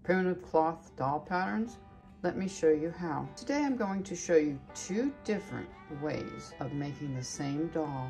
primitive cloth doll patterns? Let me show you how. Today I'm going to show you two different ways of making the same doll.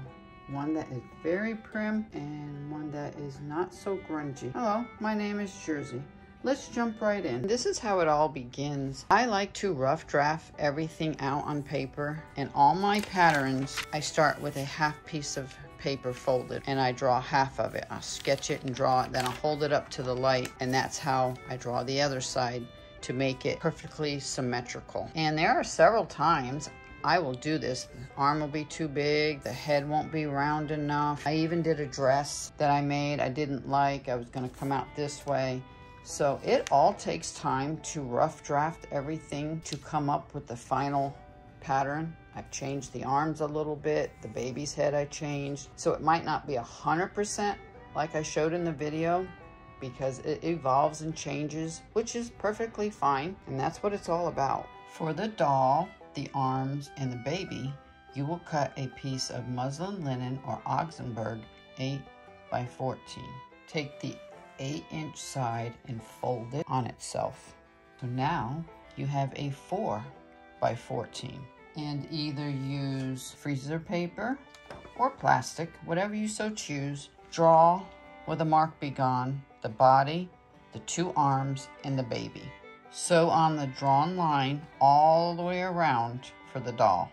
One that is very prim and one that is not so grungy. Hello, my name is Jersey. Let's jump right in. This is how it all begins. I like to rough draft everything out on paper, and all my patterns, I start with a half piece of paper folded and I draw half of it. I'll sketch it and draw it, then I'll hold it up to the light, and that's how I draw the other side to make it perfectly symmetrical. And there are several times I will do this. The arm will be too big, the head won't be round enough. I even did a dress that I made I didn't like. I was gonna come out this way. So it all takes time to rough draft everything to come up with the final pattern. I've changed the arms a little bit, the baby's head I changed. So it might not be 100% like I showed in the video because it evolves and changes, which is perfectly fine. And that's what it's all about. For the doll, the arms, and the baby, you will cut a piece of muslin linen or Oxenberg 8 by 14. Take the 8-inch side and fold it on itself. So now you have a 4 by 14, and either use freezer paper or plastic, whatever you so choose. Draw with a mark be gone the body, the two arms, and the baby. Sew on the drawn line all the way around for the doll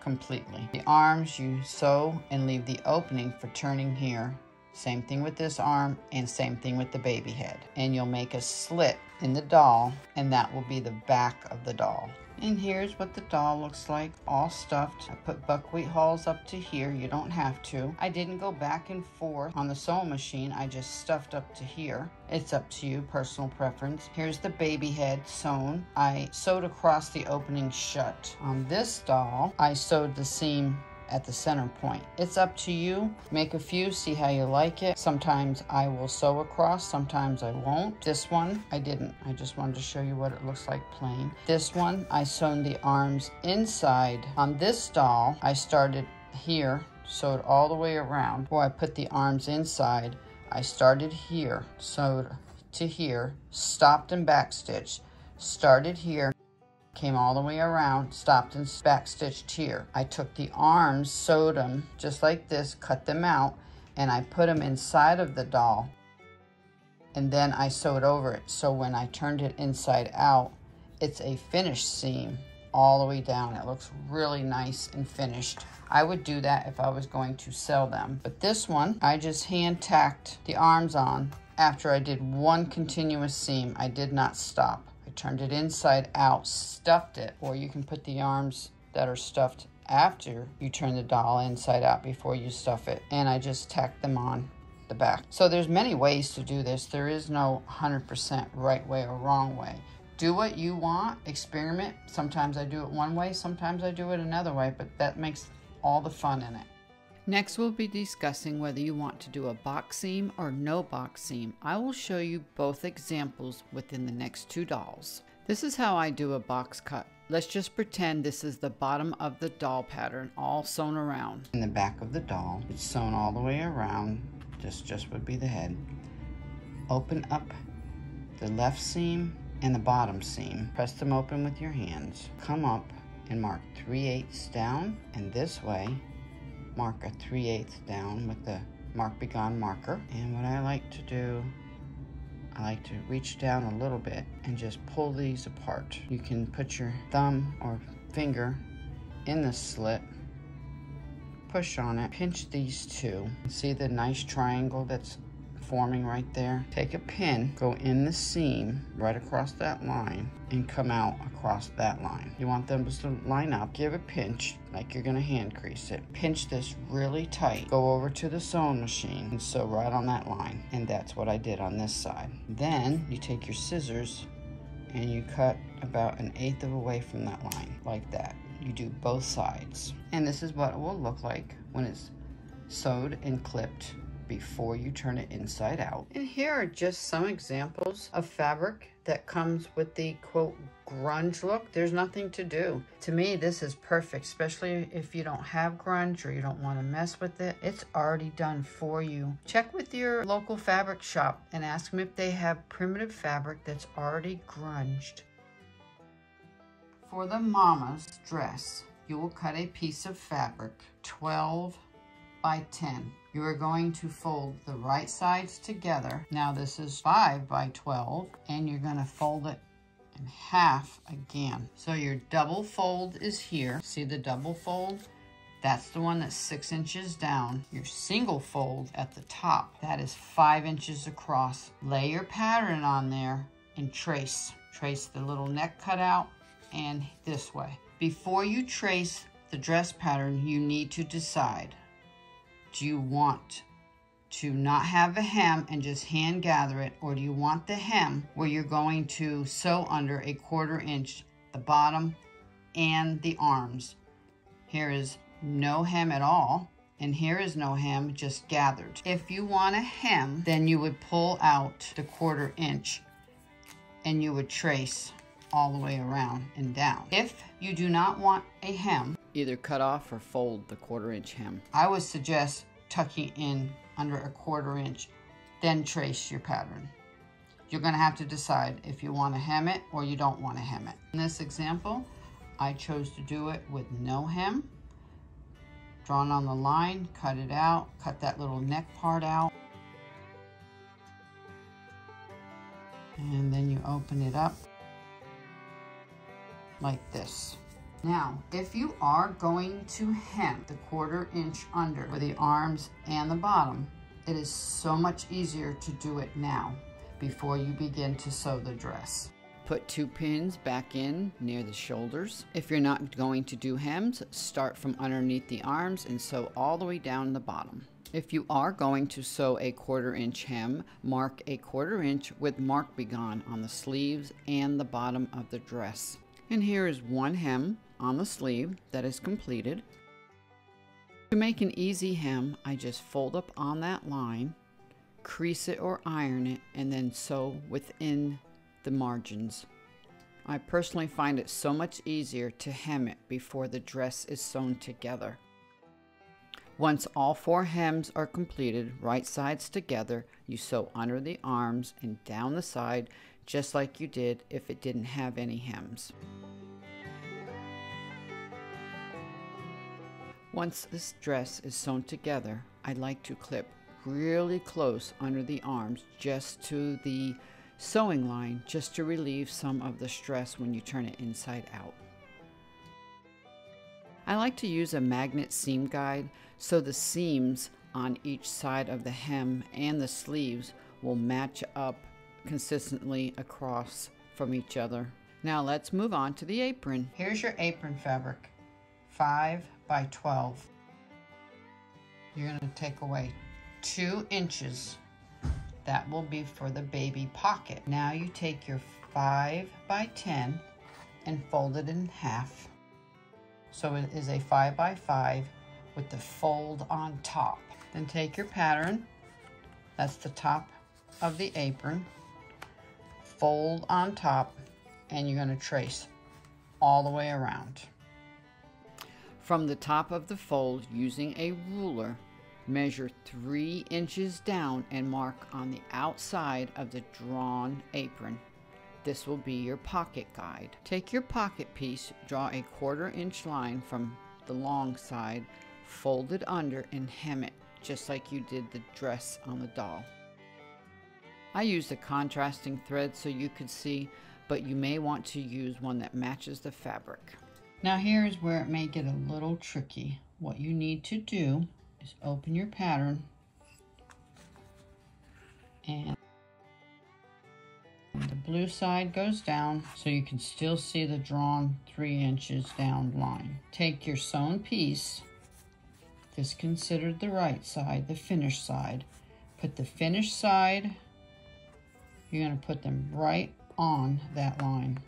completely. The arms you sew and leave the opening for turning here. Same thing with this arm and same thing with the baby head. And you'll make a slit in the doll, and that will be the back of the doll. And here's what the doll looks like, all stuffed. I put buckwheat hulls up to here. You don't have to. I didn't go back and forth on the sewing machine. I just stuffed up to here. It's up to you, personal preference. Here's the baby head sewn. I sewed across the opening shut. On this doll, I sewed the seam at the center point. It's up to you. Make a few, see how you like it. Sometimes I will sew across, sometimes I won't. This one, I didn't. I just wanted to show you what it looks like plain. This one, I sewn the arms inside. On this doll, I started here, sewed all the way around. Before I put the arms inside, I started here, sewed to here, stopped and backstitched, started here, came all the way around, stopped and backstitched here. I took the arms, sewed them just like this, cut them out, and I put them inside of the doll. And then I sewed over it. So when I turned it inside out, it's a finished seam all the way down. It looks really nice and finished. I would do that if I was going to sell them. But this one, I just hand tacked the arms on after I did one continuous seam. I did not stop. Turned it inside out, stuffed it, or you can put the arms that are stuffed after you turn the doll inside out before you stuff it. And I just tacked them on the back. So there's many ways to do this. There is no 100% right way or wrong way. Do what you want, experiment. Sometimes I do it one way, sometimes I do it another way, but that makes all the fun in it. Next, we'll be discussing whether you want to do a box seam or no box seam. I will show you both examples within the next two dolls. This is how I do a box cut. Let's just pretend this is the bottom of the doll pattern, all sewn around. In the back of the doll, it's sewn all the way around. This just would be the head. Open up the left seam and the bottom seam. Press them open with your hands. Come up and mark 3/8 down, and this way, mark a 3/8 down with the mark be gone marker. And what I like to do, I like to reach down a little bit and just pull these apart. You can put your thumb or finger in the slit, push on it, pinch these two. See the nice triangle that's forming right there? Take a pin, go in the seam right across that line and come out across that line. You want them to line up. Give a pinch like you're gonna hand crease it. Pinch this really tight. Go over to the sewing machine and sew right on that line. And that's what I did on this side. Then you take your scissors and you cut about 1/8 of away from that line, like that. You do both sides. And this is what it will look like when it's sewed and clipped before you turn it inside out. And here are just some examples of fabric that comes with the quote grunge look. There's nothing to do. To me, this is perfect, especially if you don't have grunge or you don't want to mess with it. It's already done for you. Check with your local fabric shop and ask them if they have primitive fabric that's already grunged. For the mama's dress, you will cut a piece of fabric 12 by 10. You are going to fold the right sides together. Now this is 5 by 12, and you're going to fold it in half again. So your double fold is here. See the double fold? That's the one that's 6 inches down. Your single fold at the top, that is 5 inches across. Lay your pattern on there and trace. Trace the little neck cutout and this way. Before you trace the dress pattern, you need to decide, do you want to not have a hem and just hand gather it, or do you want the hem where you're going to sew under a 1/4 inch the bottom and the arms? Here is no hem at all, and here is no hem, just gathered. If you want a hem, then you would pull out the 1/4 inch and you would trace all the way around and down. If you do not want a hem, either cut off or fold the 1/4 inch hem. I would suggest tucking in under a 1/4 inch, then trace your pattern. You're going to have to decide if you want to hem it or you don't want to hem it. In this example, I chose to do it with no hem. Drawn on the line, cut it out, cut that little neck part out. And then you open it up like this. Now, if you are going to hem the 1/4 inch under for the arms and the bottom, it is so much easier to do it now before you begin to sew the dress. Put 2 pins back in near the shoulders. If you're not going to do hems, start from underneath the arms and sew all the way down the bottom. If you are going to sew a 1/4 inch hem, mark a 1/4 inch with mark begone on the sleeves and the bottom of the dress. And here is one hem on the sleeve that is completed. To make an easy hem, I just fold up on that line, crease it or iron it, and then sew within the margins. I personally find it so much easier to hem it before the dress is sewn together. Once all 4 hems are completed, right sides together, you sew under the arms and down the side, just like you did if it didn't have any hems. Once this dress is sewn together, I like to clip really close under the arms just to the sewing line, just to relieve some of the stress when you turn it inside out. I like to use a magnet seam guide so the seams on each side of the hem and the sleeves will match up consistently across from each other. Now let's move on to the apron. Here's your apron fabric, 5 by 12. You're going to take away 2 inches. That will be for the baby pocket. Now you take your 5 by 10 and fold it in half. So it is a 5 by 5 with the fold on top. Then take your pattern, that's the top of the apron, fold on top, and you're going to trace all the way around. From the top of the fold, using a ruler, measure 3 inches down and mark on the outside of the drawn apron. This will be your pocket guide. Take your pocket piece, draw a 1/4 inch line from the long side, fold it under and hem it, just like you did the dress on the doll. I used a contrasting thread so you could see, but you may want to use one that matches the fabric. Now here's where it may get a little tricky. What you need to do is open your pattern and the blue side goes down so you can still see the drawn 3 inches down line. Take your sewn piece, this considered the right side, the finished side. Put the finished side, you're going to put them right on that line,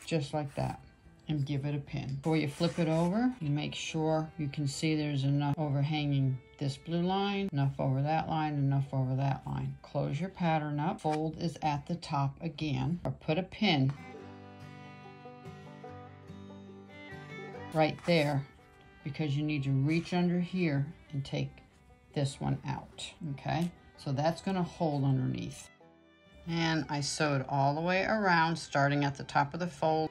just like that. and give it a pin. Before you flip it over, you make sure you can see there's enough overhanging this blue line, enough over that line, enough over that line. Close your pattern up, fold is at the top again, or put a pin right there because you need to reach under here and take this one out, okay? So that's gonna hold underneath. And I sewed all the way around, starting at the top of the fold.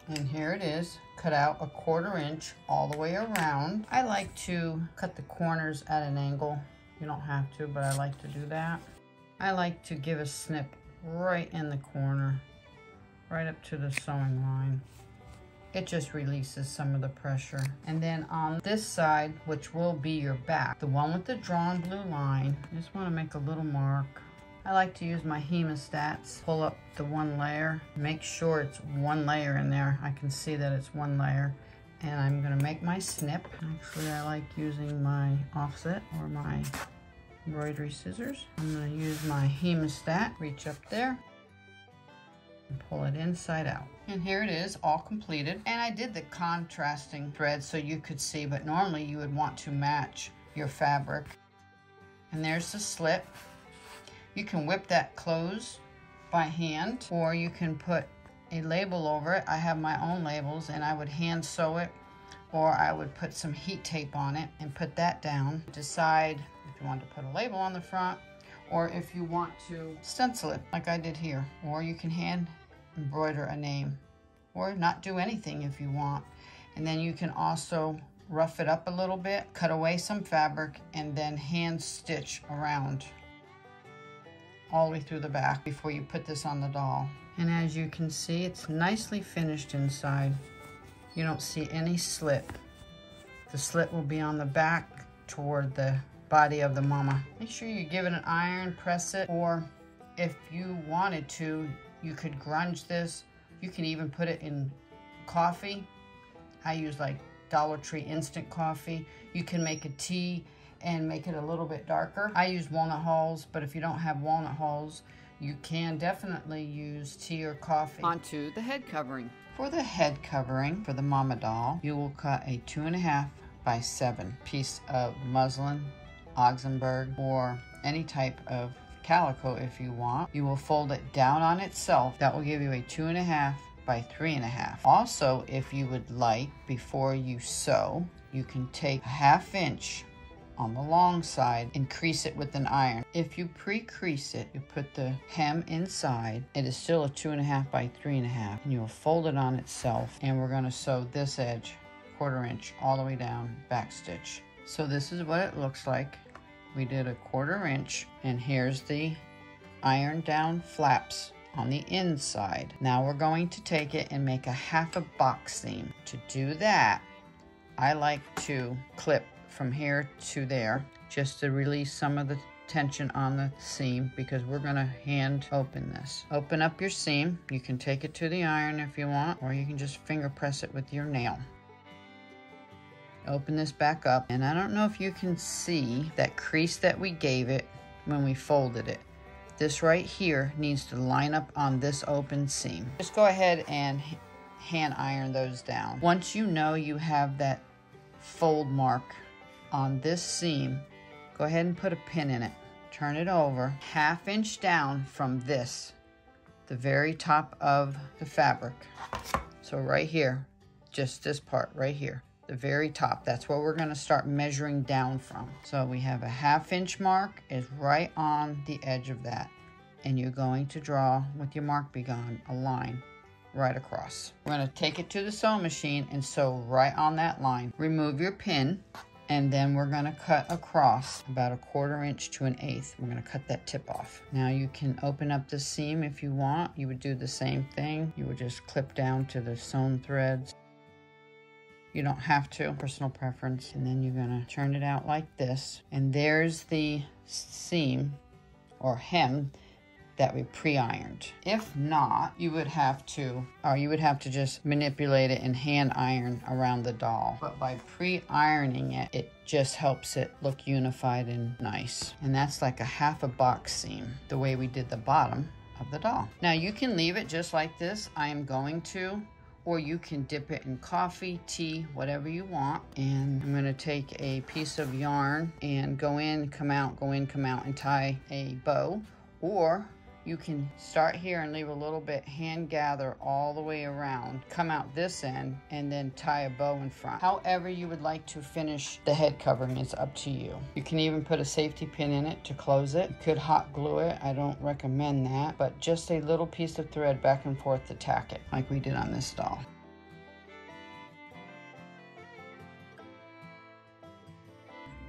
And here it is, cut out 1/4 inch all the way around. I like to cut the corners at an angle. You don't have to, but I like to do that. I like to give a snip right in the corner, right up to the sewing line. It just releases some of the pressure. And then on this side, which will be your back, the one with the drawn blue line, I just want to make a little mark. I like to use my hemostats, pull up the one layer, make sure it's one layer in there. I can see that it's one layer. And I'm gonna make my snip. Actually, I like using my offset or my embroidery scissors. I'm gonna use my hemostat, reach up there, and pull it inside out. And here it is, all completed. And I did the contrasting thread so you could see, but normally you would want to match your fabric. And there's the slit. You can whip that close by hand, or you can put a label over it. I have my own labels, and I would hand sew it, or I would put some heat tape on it and put that down. Decide if you want to put a label on the front, or if you want to stencil it like I did here, or you can hand embroider a name, or not do anything if you want. And then you can also rough it up a little bit, cut away some fabric, and then hand stitch around all the way through the back before you put this on the doll. And as you can see, it's nicely finished inside. You don't see any slit. The slit will be on the back toward the body of the mama. Make sure you give it an iron, press it, or if you wanted to, you could grunge this. You can even put it in coffee. I use like Dollar Tree instant coffee. You can make a tea and make it a little bit darker. I use walnut hulls, but if you don't have walnut hulls, you can definitely use tea or coffee. Onto the head covering. For the head covering for the mama doll, you will cut a 2.5 by 7 piece of muslin, Augsburg, or any type of calico if you want. You will fold it down on itself. That will give you a 2.5 by 3.5. Also, if you would like, before you sew, you can take a 1/2 inch on the long side and crease it with an iron. If you pre-crease it, you put the hem inside. It is still a 2.5 by 3.5, and you will fold it on itself. And we're gonna sew this edge 1/4 inch all the way down, back stitch. So this is what it looks like. We did a 1/4 inch, and here's the iron down flaps on the inside. Now we're going to take it and make a 1/2 box seam. To do that, I like to clip from here to there just to release some of the tension on the seam, because we're going to hand open this. Open up your seam. You can take it to the iron if you want, or you can just finger press it with your nail. Open this back up, and I don't know if you can see that crease that we gave it when we folded it. This right here needs to line up on this open seam. Just go ahead and hand iron those down. Once you know you have that fold mark on this seam, go ahead and put a pin in it. Turn it over 1/2 inch down from this, the very top of the fabric. So right here, just this part right here, the very top, that's where we're going to start measuring down from. So we have a 1/2 inch mark is right on the edge of that, and you're going to draw with your mark be gone a line right across. We're going to take it to the sewing machine and sew right on that line. Remove your pin, and then we're going to cut across about a 1/4 inch to 1/8. We're going to cut that tip off. Now you can open up the seam if you want. You would do the same thing. You would just clip down to the sewn threads. You don't have to, personal preference. And then you're going to turn it out like this. And there's the seam or hem that we pre-ironed. If not, you would have to just manipulate it and hand iron around the doll. But by pre-ironing it, it just helps it look unified and nice. And that's like a 1/2 box seam. The way we did the bottom of the doll. Now you can leave it just like this. I am going to, or you can dip it in coffee, tea, whatever you want. And I'm gonna take a piece of yarn and go in, come out, go in, come out, and tie a bow. Or you can start here and leave a little bit, hand gather all the way around, come out this end, and then tie a bow in front. However you would like to finish the head covering is up to you. You can even put a safety pin in it to close it. You could hot glue it. I don't recommend that, but just a little piece of thread back and forth to tack it, like we did on this doll.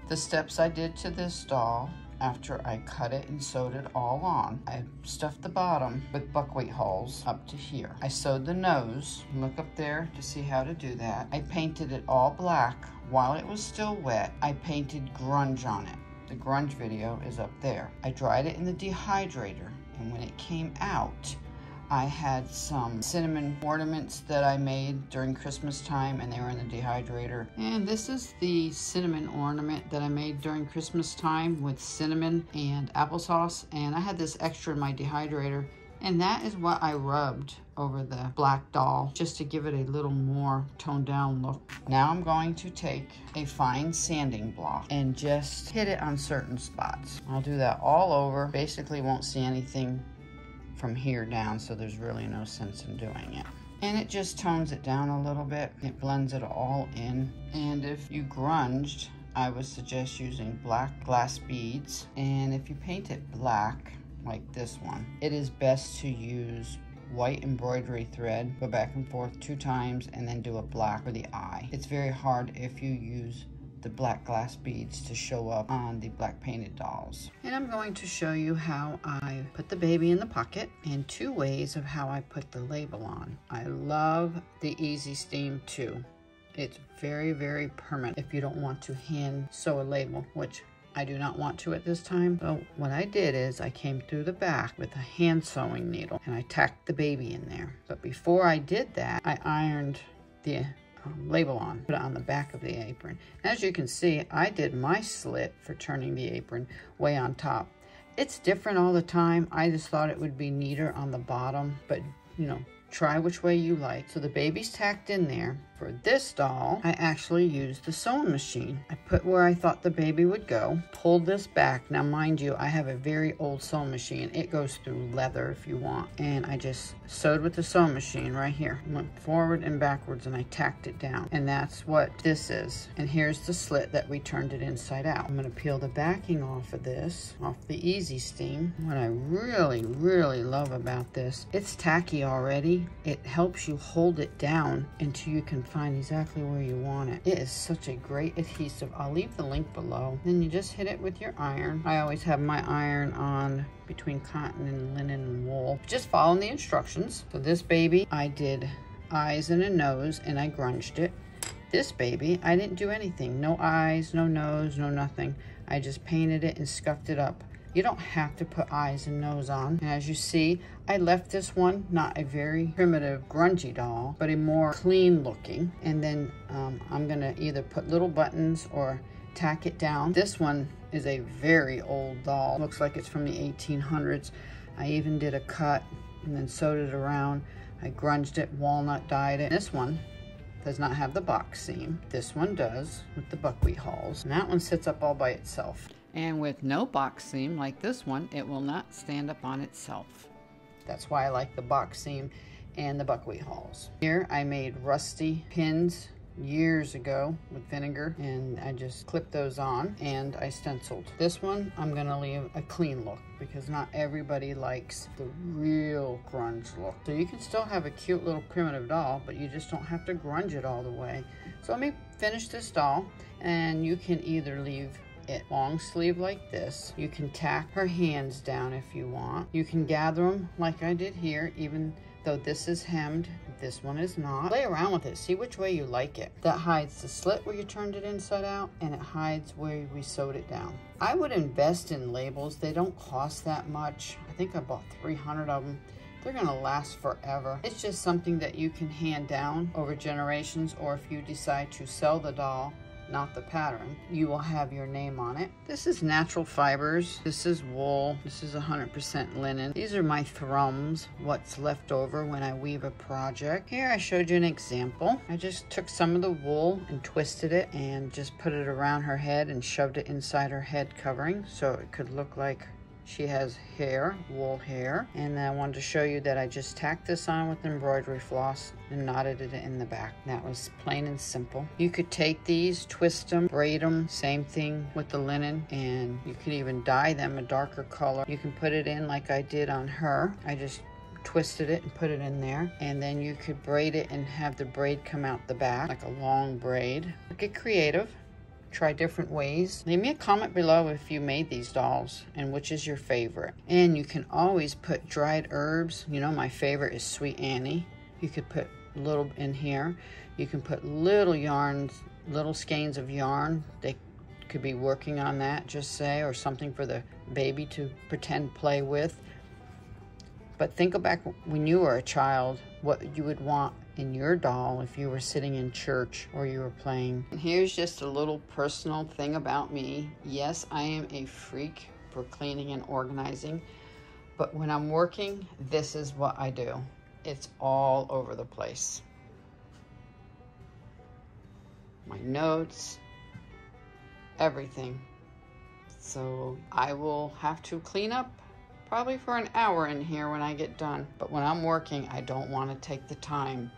The steps I did to this doll, after I cut it and sewed it all on, I stuffed the bottom with buckwheat holes up to here. I sewed the nose. Look up there to see how to do that. I painted it all black. While it was still wet, I painted grunge on it. The grunge video is up there. I dried it in the dehydrator, and when it came out, I had some cinnamon ornaments that I made during Christmas time, and they were in the dehydrator. And this is the cinnamon ornament that I made during Christmas time with cinnamon and applesauce. And I had this extra in my dehydrator, and that is what I rubbed over the black doll just to give it a little more toned down look. Now I'm going to take a fine sanding block and just hit it on certain spots. I'll do that all over. Basically won't see anything from here down, so there's really no sense in doing it. And it just tones it down a little bit. It blends it all in. And if you grunged, I would suggest using black glass beads. And if you paint it black, like this one, it is best to use white embroidery thread, go back and forth 2 times, and then do a black for the eye. It's very hard if you use the black glass beads to show up on the black painted dolls. And I'm going to show you how I put the baby in the pocket and 2 ways of how I put the label on. I love the Easy Steam too. It's very, very permanent if you don't want to hand sew a label, which I do not want to at this time. So what I did is I came through the back with a hand sewing needle and I tacked the baby in there. But before I did that, I ironed the label on, put it on the back of the apron. As you can see, I did my slit for turning the apron way on top. It's different all the time. I just thought it would be neater on the bottom, but you know, try which way you like. So the baby's tacked in there. For this doll, I actually used the sewing machine. I put where I thought the baby would go, pulled this back. Now mind you, I have a very old sewing machine. It goes through leather if you want. And I just sewed with the sewing machine right here. Went forward and backwards and I tacked it down. And that's what this is. And here's the slit that we turned it inside out. I'm gonna peel the backing off of this, off the Easy Steam. What I really, really love about this, it's tacky already. It helps you hold it down until you can find exactly where you want it. It is such a great adhesive. I'll leave the link below. Then you just hit it with your iron. I always have my iron on between cotton and linen and wool. Just following the instructions. So this baby, I did eyes and a nose and I grunged it. This baby, I didn't do anything. No eyes, no nose, no nothing. I just painted it and scuffed it up. You don't have to put eyes and nose on. And as you see, I left this one not a very primitive grungy doll, but a more clean looking. And then I'm gonna either put little buttons or tack it down. This one is a very old doll. Looks like it's from the 1800s. I even did a cut and then sewed it around. I grunged it, walnut dyed it. This one does not have the box seam. This one does with the buckwheat hulls. And that one sits up all by itself. And with no box seam like this one, it will not stand up on itself. That's why I like the box seam and the buckwheat hulls. Here I made rusty pins years ago with vinegar and I just clipped those on and I stenciled. This one I'm gonna leave a clean look because not everybody likes the real grunge look. So you can still have a cute little primitive doll, but you just don't have to grunge it all the way. So let me finish this doll, and you can either leave it long sleeve like this. You can tack her hands down if you want. You can gather them like I did here, even though this is hemmed, this one is not. Play around with it, see which way you like it. That hides the slit where you turned it inside out, and it hides where we sewed it down. I would invest in labels. They don't cost that much. I think I bought 300 of them. They're gonna last forever. It's just something that you can hand down over generations, or if you decide to sell the doll, not the pattern, you will have your name on it. This is natural fibers. This is wool. This is 100% linen. These are my thrums, what's left over when I weave a project. Here I showed you an example. I just took some of the wool and twisted it and just put it around her head and shoved it inside her head covering so it could look like she has hair, wool hair. And then I wanted to show you that I just tacked this on with embroidery floss and knotted it in the back. That was plain and simple. You could take these, twist them, braid them, same thing with the linen, and you could even dye them a darker color. You can put it in like I did on her. I just twisted it and put it in there, and then you could braid it and have the braid come out the back like a long braid. Get creative. Try different ways. Leave me a comment below if you made these dolls and which is your favorite. And you can always put dried herbs. You know, my favorite is Sweet Annie. You could put a little in here. You can put little yarns, little skeins of yarn. They could be working on that, just say, or something for the baby to pretend play with. But think back when you were a child, what you would want in your doll if you were sitting in church or you were playing. And here's just a little personal thing about me. Yes, I am a freak for cleaning and organizing, but when I'm working, this is what I do. It's all over the place. My notes, everything. So I will have to clean up probably for an hour in here when I get done. But when I'm working, I don't want to take the time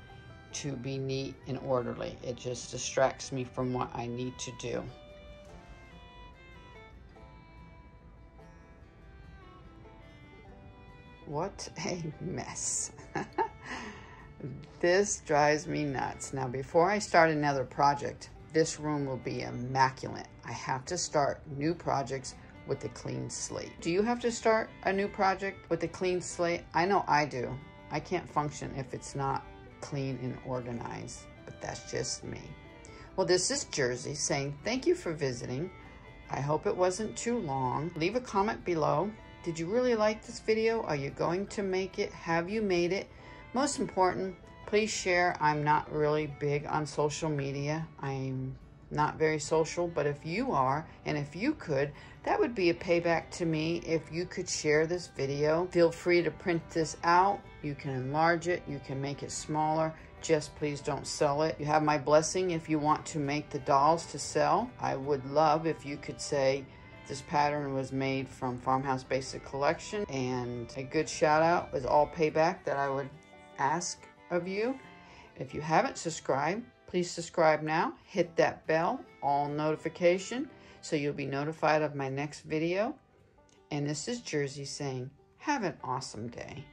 to be neat and orderly. It just distracts me from what I need to do. What a mess. This drives me nuts. Now, before I start another project, this room will be immaculate. I have to start new projects with a clean slate. Do you have to start a new project with a clean slate? I know I do. I can't function if it's not clean and organized, but that's just me. Well, this is Jersey saying thank you for visiting. I hope it wasn't too long. Leave a comment below. Did you really like this video? Are you going to make it? Have you made it? Most important, please share. I'm not really big on social media. I'm not very social, but if you are, and if you could, that would be a payback to me if you could share this video. Feel free to print this out. You can enlarge it, you can make it smaller. Just please don't sell it. You have my blessing if you want to make the dolls to sell. I would love if you could say this pattern was made from Farmhouse Basic Collection, and a good shout out is all payback that I would ask of you. If you haven't subscribed, please subscribe now. Hit that bell, all notification, so you'll be notified of my next video. And this is Jersey saying, have an awesome day.